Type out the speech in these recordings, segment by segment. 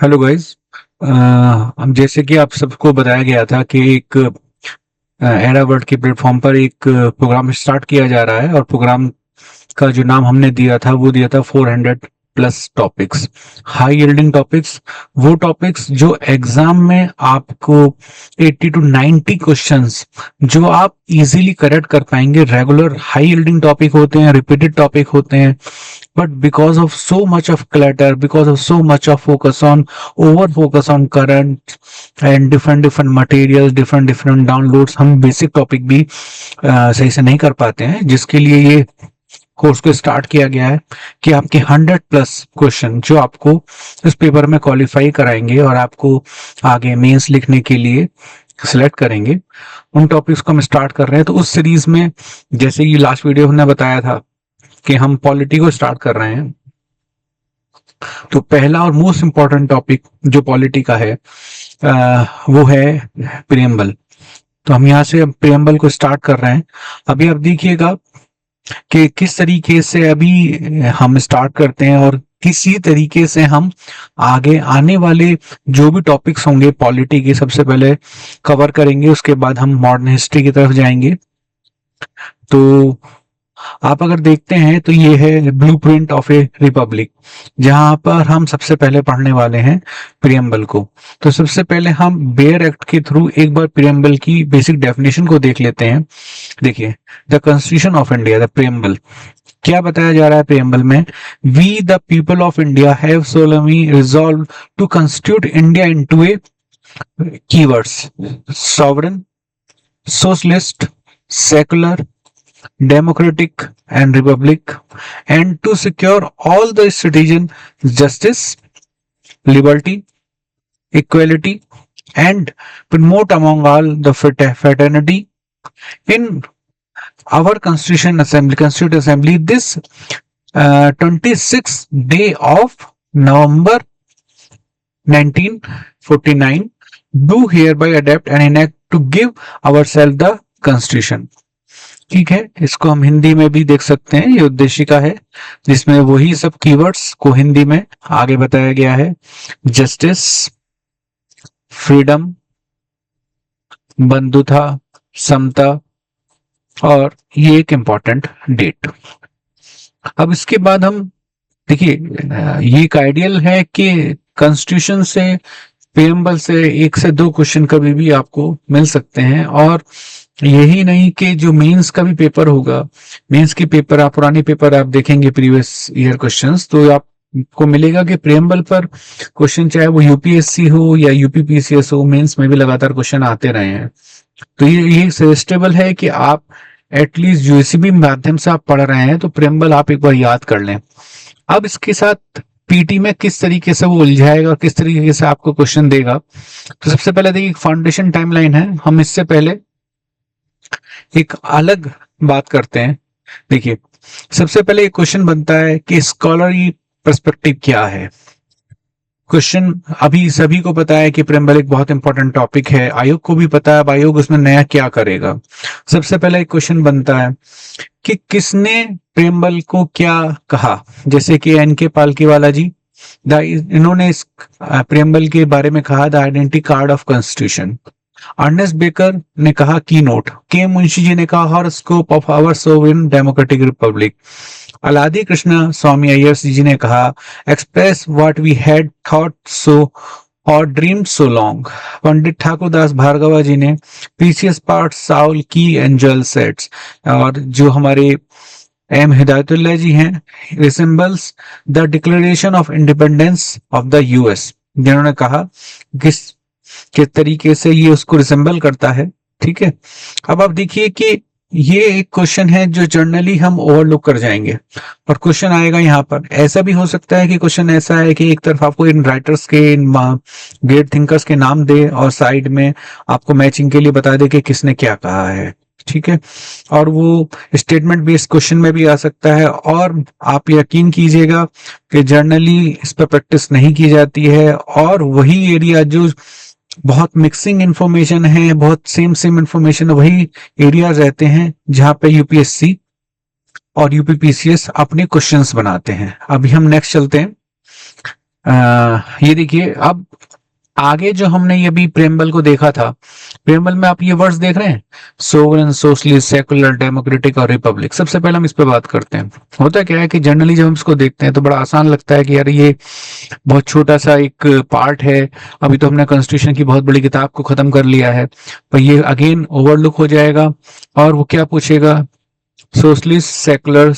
Hello guys. हम जैसे कि आप सबको बताया गया था कि एक एरा वर्ल्ड के प्लेटफॉर्म पर एक प्रोग्राम स्टार्ट किया जा रहा है और प्रोग्राम का जो नाम हमने दिया था वो दिया था 400 plus topics, high yielding topics. वो टॉपिक्स जो एग्जाम में आपको 80 टू 90 क्वेश्चंस जो आप इजीली करेक्ट कर पाएंगे। रेगुलर हाई यील्डिंग टॉपिक होते हैं, रिपीटेड टॉपिक होते हैं, but because of so much of clutter, because of so much of focus on over focus on current and different materials, different downloads, हम basic topic भी सही से नहीं कर पाते हैं, जिसके लिए ये कोर्स को स्टार्ट किया गया है कि आपके 100+ क्वेश्चन जो आपको इस पेपर में क्वालिफाई कराएंगे और आपको आगे मेंस लिखने के लिए सिलेक्ट करेंगे, उन टॉपिक्स को हम स्टार्ट कर रहे हैं। तो उस सीरीज में जैसे कि लास्ट वीडियो हमने बताया था कि हम पॉलिटी को स्टार्ट कर रहे हैं, तो पहला और मोस्ट इंपॉर्टेंट टॉपिक जो पॉलिटी का है वो है प्रियम्बल। तो हम यहाँ से प्रियम्बल को स्टार्ट कर रहे हैं। अभी आप देखिएगा कि किस तरीके से अभी हम स्टार्ट करते हैं और किसी तरीके से हम आगे आने वाले जो भी टॉपिक्स होंगे पॉलिटी के सबसे पहले कवर करेंगे, उसके बाद हम मॉडर्न हिस्ट्री की तरफ जाएंगे। तो आप अगर देखते हैं तो ये है ब्लूप्रिंट ऑफ ए रिपब्लिक, जहां पर हम सबसे पहले पढ़ने वाले हैं प्रियम्बल को। तो सबसे पहले हम बेयर एक्ट के थ्रू एक बार प्रियम्बल की बेसिक डेफिनेशन को देख लेते हैं। देखिए, the constitution of India, the preamble, क्या बताया जा रहा है प्रियम्बल में? We the people of India have सोlemnly resolve to constitute India into a keywords sovereign, socialist, secular, democratic and republic, and to secure all the citizen justice, liberty, equality, and promote among all the fraternity in our constituent assembly this 26th day of November 1949 do hereby adapt and enact to give ourselves the constitution। ठीक है, इसको हम हिंदी में भी देख सकते हैं, ये उद्देशिका है जिसमें वही सब कीवर्ड्स को हिंदी में आगे बताया गया है। जस्टिस, फ्रीडम, बंधुता, समता, और ये एक इंपॉर्टेंट डेट। अब इसके बाद हम देखिए, ये एक आइडियल है कि कॉन्स्टिट्यूशन से, प्रियम्बल से 1 से 2 क्वेश्चन कभी भी आपको मिल सकते हैं। और यही नहीं कि जो मेंस का भी पेपर होगा, मेंस के पेपर आप पुराने पेपर आप देखेंगे प्रीवियस ईयर क्वेश्चंस, तो आपको मिलेगा कि प्रियम्बल पर क्वेश्चन चाहे वो यूपीएससी हो या यूपीपीसीएस हो, मेंस में भी लगातार क्वेश्चन आते रहे हैं। तो ये सजेस्टेबल है कि आप एटलीस्ट यूएससीबी माध्यम से आप पढ़ रहे हैं तो प्रियम्बल आप एक बार याद कर लें। अब इसके साथ पीटी में किस तरीके से वो उलझाएगा और किस तरीके से आपको क्वेश्चन देगा, तो सबसे पहले देखिए फाउंडेशन टाइमलाइन है। हम इससे पहले एक अलग बात करते हैं। देखिए, सबसे पहले एक क्वेश्चन बनता है कि स्कॉलरी पर्सपेक्टिव क्या है। क्वेश्चन अभी सभी को पता है कि प्रियम्बल एक बहुत इंपॉर्टेंट टॉपिक है, आयोग को भी पता है, अब आयोग उसमें नया क्या करेगा। सबसे पहले एक क्वेश्चन बनता है कि किसने प्रियम्बल को क्या कहा। जैसे कि एन.के. पालकीवाला जी, इन्होंने इस प्रियम्बल के बारे में कहा the identity card of constitution. Ernest Barker ने कहा keynote. K Munshi ji ने कहा horoscope of our sovereign democratic republic. Alladi Krishnaswami Ayyar ji ने कहा express what we had thought so और dreamed so long. Pandit Thakur Das Bhargava ji ने प्रीसियस पार्ट साउल की एंजल सेट्स। और जो हमारे एम हिदायतुल्लाह जी हैं, resembles the declaration of independence of the US, जिन्होंने कहा किस तरीके से ये उसको रिसेंबल करता है। ठीक है, अब आप देखिए कि ये एक क्वेश्चन है जो जनरली हम ओवरलुक कर जाएंगे और क्वेश्चन आएगा यहाँ पर। ऐसा भी हो सकता है कि क्वेश्चन ऐसा है कि एक तरफ आपको इन राइटर्स के, इन ग्रेट थिंकर्स के नाम दे और साइड में आपको मैचिंग के लिए बता दे कि किसने क्या कहा है। ठीक है, और वो स्टेटमेंट बेस्ड क्वेश्चन में भी आ सकता है। और आप यकीन कीजिएगा कि जनरली इस पर प्रैक्टिस नहीं की जाती है और वही एरिया जो बहुत मिक्सिंग इंफॉर्मेशन है, बहुत सेम इंफॉर्मेशन, वही एरियाज रहते हैं जहां पे यूपीएससी और यूपीपीसीएस अपने क्वेश्चंस बनाते हैं। अभी हम नेक्स्ट चलते हैं। ये देखिए, अब आगे जो हमने ये अभी प्रेम्बल को देखा था, प्रेम्बल में आप ये वर्ड्स देख रहे हैं, सोवरेन, सोशलिस्ट, सेकुलर, डेमोक्रेटिक और रिपब्लिक। सबसे पहले हम इस पे बात करते हैं। होता क्या है कि जनरली जब हम इसको देखते हैं तो बड़ा आसान लगता है कि यार ये बहुत छोटा सा एक पार्ट है, अभी तो हमने कॉन्स्टिट्यूशन की बहुत बड़ी किताब को खत्म कर लिया है, पर ये अगेन ओवरलुक हो जाएगा। और वो क्या पूछेगा, socialist, secular,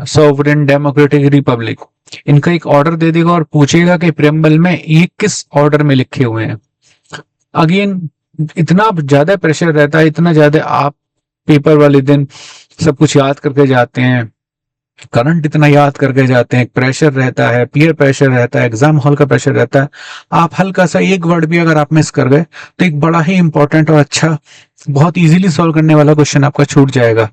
sovereign, democratic, Republic, इनका एक ऑर्डर दे देगा और पूछेगा कि प्रेम्बल में ये किस ऑर्डर में लिखे हुए हैं। अगेन इतना ज्यादा प्रेशर रहता है, इतना ज्यादा आप पेपर वाले दिन सब कुछ याद करके जाते हैं, करंट इतना याद करके जाते हैं, प्रेशर रहता है, पीयर प्रेशर रहता है, एग्जाम हॉल का प्रेशर रहता है। आप हल्का सा एक वर्ड भी अगर आप मिस कर गए तो एक बड़ा ही इंपॉर्टेंट और अच्छा, बहुत इजीली सॉल्व करने वाला क्वेश्चन आपका छूट जाएगा।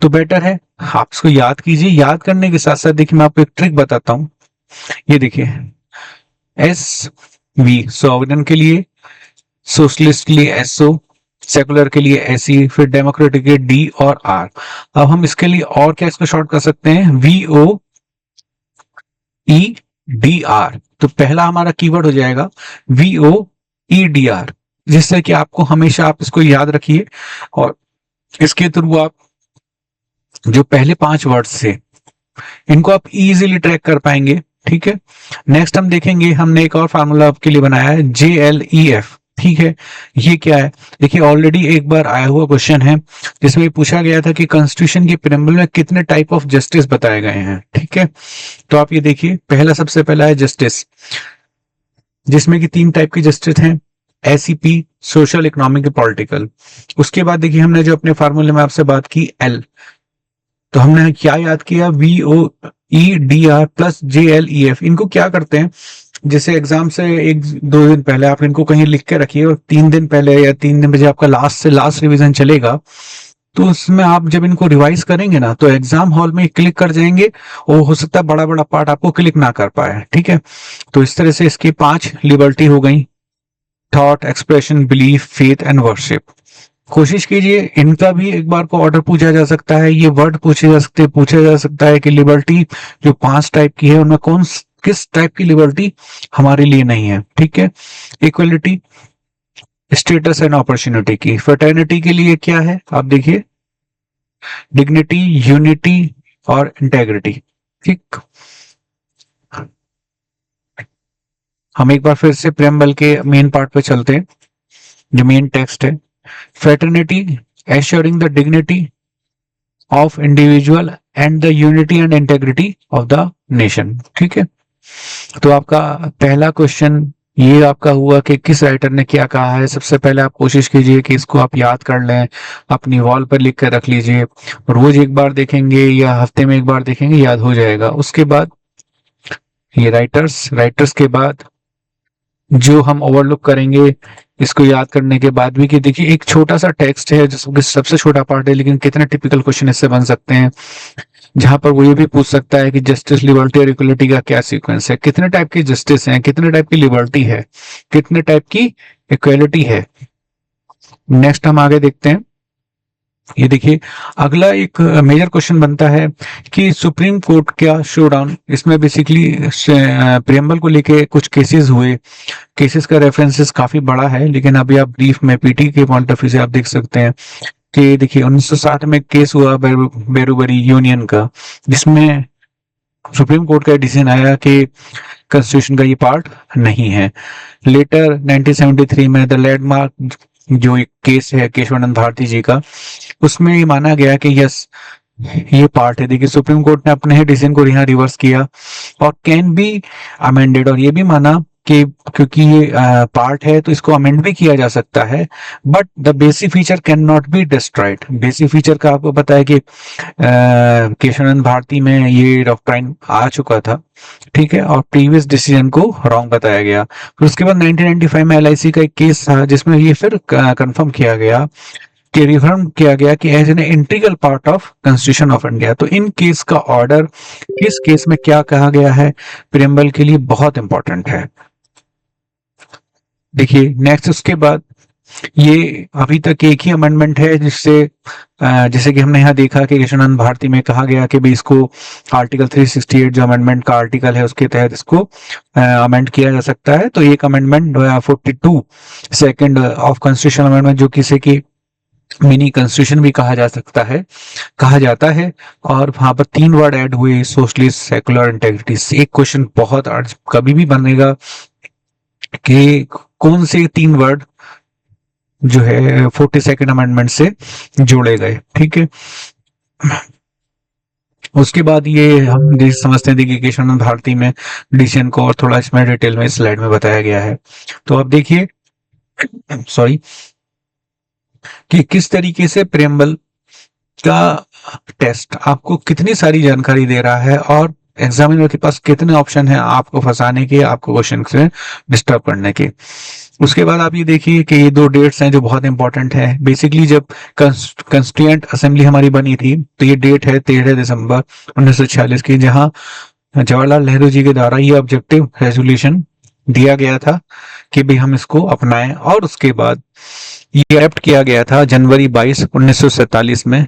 तो बेटर है आप इसको याद कीजिए। याद करने के साथ साथ देखिए मैं आपको एक ट्रिक बताता हूँ। ये देखिए, एस वी सॉवरेन के लिए, सोशलिस्ट के लिए एसओ, सेकुलर के लिए एसई, फिर डेमोक्रेटिक के डी और आर। अब हम इसके लिए और क्या इसको शॉर्ट कर सकते हैं, V O E D R. तो पहला हमारा कीवर्ड हो जाएगा V O E D R, जिससे कि आपको हमेशा आप इसको याद रखिए और इसके थ्रू आप जो पहले 5 वर्ड्स थे इनको आप इजीली ट्रैक कर पाएंगे। ठीक है, नेक्स्ट हम देखेंगे, हमने एक और फार्मूला आपके लिए बनाया है, JLEF। ठीक है, ये क्या है, देखिए ऑलरेडी एक बार आया हुआ क्वेश्चन है जिसमें पूछा गया था कि कॉन्स्टिट्यूशन के प्रेम्बल में कितने टाइप ऑफ जस्टिस बताए गए हैं। ठीक है, तो आप ये देखिए, पहला सबसे पहला है जस्टिस, जिसमें कि 3 टाइप की जस्टिस हैं, SEP, सोशल, इकोनॉमिक, पॉलिटिकल। उसके बाद देखिए हमने जो अपने फार्मूले में आपसे बात की एल, तो हमने क्या याद किया, VOEDR प्लस JLEF। इनको क्या करते हैं, जैसे एग्जाम से 1-2 दिन पहले आप इनको कहीं लिख के रखिए और 3 दिन पहले या 3 दिन बजे आपका लास्ट से लास्ट रिवीजन चलेगा, तो उसमें आप जब इनको रिवाइज करेंगे ना तो एग्जाम हॉल में क्लिक कर जाएंगे और हो सकता है बड़ा बड़ा पार्ट आपको क्लिक ना कर पाए। ठीक है, तो इस तरह से इसकी 5 लिबर्टी हो गई, thought, expression, belief, faith and worship. कोशिश कीजिए इनका भी एक बार को ऑर्डर पूछा जा सकता है, ये वर्ड पूछे जा सकता है कि लिबर्टी जो 5 टाइप की है उनमें किस टाइप की लिबर्टी हमारे लिए नहीं है। ठीक है, इक्वलिटी, स्टेटस एंड अपॉर्चुनिटी की। फ्रेटर्निटी के लिए क्या है, आप देखिए, डिग्निटी, यूनिटी और इंटेग्रिटी। ठीक, हम एक बार फिर से प्रेम्बल के मेन पार्ट पे चलते हैं, जो मेन टेक्स्ट है। Fraternity, assuring the dignity of individual and the unity and integrity of the nation. ठीक है, तो आपका पहला क्वेश्चन ये आपका हुआ कि किस राइटर ने क्या कहा है। सबसे पहले आप कोशिश कीजिए कि इसको आप याद कर लें, अपनी वॉल पर लिख कर रख लीजिए, रोज एक बार देखेंगे या हफ्ते में एक बार देखेंगे, याद हो जाएगा। उसके बाद ये राइटर्स के बाद जो हम ओवरलुक करेंगे इसको याद करने के बाद भी, कि देखिए एक छोटा सा टेक्स्ट है जिसको सबसे छोटा पार्ट है, लेकिन कितने टिपिकल क्वेश्चन इससे बन सकते हैं, जहां पर वो ये भी पूछ सकता है कि जस्टिस, लिबर्टी और इक्वलिटी का क्या सीक्वेंस है, कितने टाइप की जस्टिस हैं, कितने टाइप की लिबर्टी है, कितने टाइप की इक्वलिटी है। नेक्स्ट हम आगे देखते हैं, ये देखिए अगला एक मेजर क्वेश्चन बनता है कि सुप्रीम कोर्ट क्या शोडाउन। इसमें बेसिकली प्रियम्बल को लेके कुछ केसेस हुए, केसेस का रेफरेंसेस काफी बड़ा है, लेकिन अभी आप ब्रीफ में पीटी के पॉइंट ऑफ व्यू से आप देख सकते हैं कि देखिए 1960 में केस हुआ बेरूबरी यूनियन का, जिसमें सुप्रीम कोर्ट का डिसीजन आया कि कॉन्स्टिट्यूशन का ये पार्ट नहीं है। लेटर 1973 में द लैंडमार्क जो एक केस है केशवानंद भारती जी का, उसमें ये माना गया कि यस ये पार्ट है। देखिए सुप्रीम कोर्ट ने अपने ही डिसीजन को यहाँ रिवर्स किया और कैन बी अमेंडेड, और ये भी माना कि क्योंकि ये पार्ट है तो इसको अमेंड भी किया जा सकता है, but the basic feature can not be destroyed. Basic feature का आपको पता है कि केशवानंद भारती में ये डॉक्ट्राइन आ चुका था। ठीक है, और प्रीवियस डिसीजन को रॉन्ग बताया गया। फिर उसके बाद 1995 में LIC का एक केस था जिसमें ये फिर कंफर्म किया गया कि रिफर्म किया गया कि as an integral part of constitution of India. तो इन केस का ऑर्डर किस केस में क्या कहा गया है प्रियम्बल के लिए बहुत इंपॉर्टेंट है। देखिए नेक्स्ट उसके बाद ये अभी तक एक ही अमेंडमेंट है जिससे जैसे कि हमने यहाँ देखा कि कृष्णानंद भारती में कहा गया कि भाई इसको आर्टिकल 368 जो अमेंडमेंट का आर्टिकल है उसके तहत इसको अमेंड किया जा सकता है। तो एक amendment 42 second of constitution amendment जो किसी की मिनी कॉन्स्टिट्यूशन भी कहा जा सकता है, कहा जाता है। और वहां पर 3 वर्ड ऐड हुए, सोशलिस्ट, सेकुलर, इंटेग्रिटी। एक क्वेश्चन बहुत आज कभी भी बनेगा कि कौन से 3 वर्ड जो है 42nd अमेंडमेंट से जोड़े गए, ठीक है। उसके बाद ये हम समझते हैं कि कृष्णानंद भारती में डिसीजन को और थोड़ा इसमें डिटेल में स्लाइड में बताया गया है। तो अब देखिए सॉरी कि किस तरीके से प्रेम्बल का टेस्ट आपको कितनी सारी जानकारी दे रहा है और एग्जामिनर के पास कितने ऑप्शन हैं आपको फंसाने के, आपको क्वेश्चन से डिस्टर्ब करने के। उसके बाद आप ये देखिए कि ये 2 डेट्स हैं जो बहुत इंपॉर्टेंट है। बेसिकली जब कंस्टिट्यूएंट असेंबली हमारी बनी थी तो ये डेट है 13 दिसंबर 1946 की, जहां जवाहरलाल नेहरू जी के द्वारा ये ऑब्जेक्टिव रेजोल्यूशन दिया गया था कि भाई हम इसको अपनाएं। और उसके बाद ये एक्ट किया गया था जनवरी 22 1947 में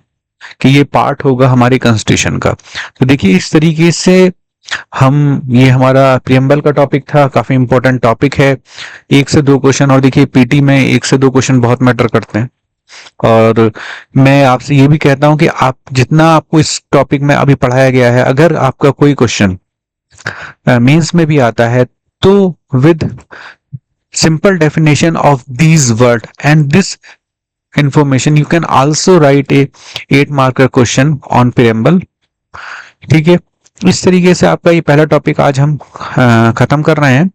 कि ये पार्ट होगा हमारे कॉन्स्टिट्यूशन का। तो देखिए इस तरीके से ये हमारा प्रियम्बल का टॉपिक था, काफी इंपॉर्टेंट टॉपिक है। 1 से 2 क्वेश्चन, और देखिए पीटी में 1 से 2 क्वेश्चन बहुत मैटर करते हैं। और मैं आपसे ये भी कहता हूं कि आप जितना आपको इस टॉपिक में अभी पढ़ाया गया है, अगर आपका कोई क्वेश्चन मेंस में भी आता है तो with simple definition of these word and this information you can also write a 8 marker question on preamble, ठीक है। इस तरीके से आपका ये पहला टॉपिक आज हम खत्म कर रहे हैं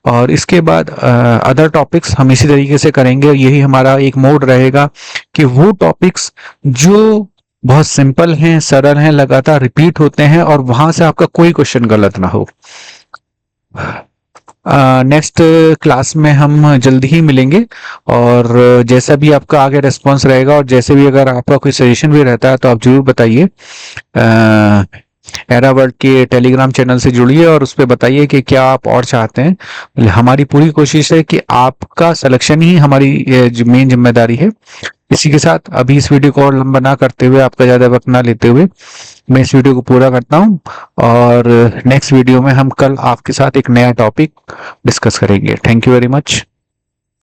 और इसके बाद अदर टॉपिक्स हम इसी तरीके से करेंगे। यही हमारा एक मोड रहेगा कि वो टॉपिक्स जो बहुत सिंपल हैं, सरल हैं, लगातार रिपीट होते हैं और वहां से आपका कोई क्वेश्चन गलत ना हो। नेक्स्ट क्लास में हम जल्दी ही मिलेंगे और जैसा भी आपका आगे रिस्पॉन्स रहेगा और जैसे भी अगर आपका कोई सजेशन भी रहता है तो आप जरूर बताइए। एरा वर्ल्ड के टेलीग्राम चैनल से जुड़िए और उस पर बताइए कि क्या आप और चाहते हैं। हमारी पूरी कोशिश है कि आपका सिलेक्शन ही हमारी जो मेन जिम्मेदारी है। इसी के साथ अभी इस वीडियो को और लंबा ना करते हुए, आपका ज्यादा वक्त ना लेते हुए, मैं इस वीडियो को पूरा करता हूं और नेक्स्ट वीडियो में हम कल आपके साथ एक नया टॉपिक डिस्कस करेंगे। Thank you very much.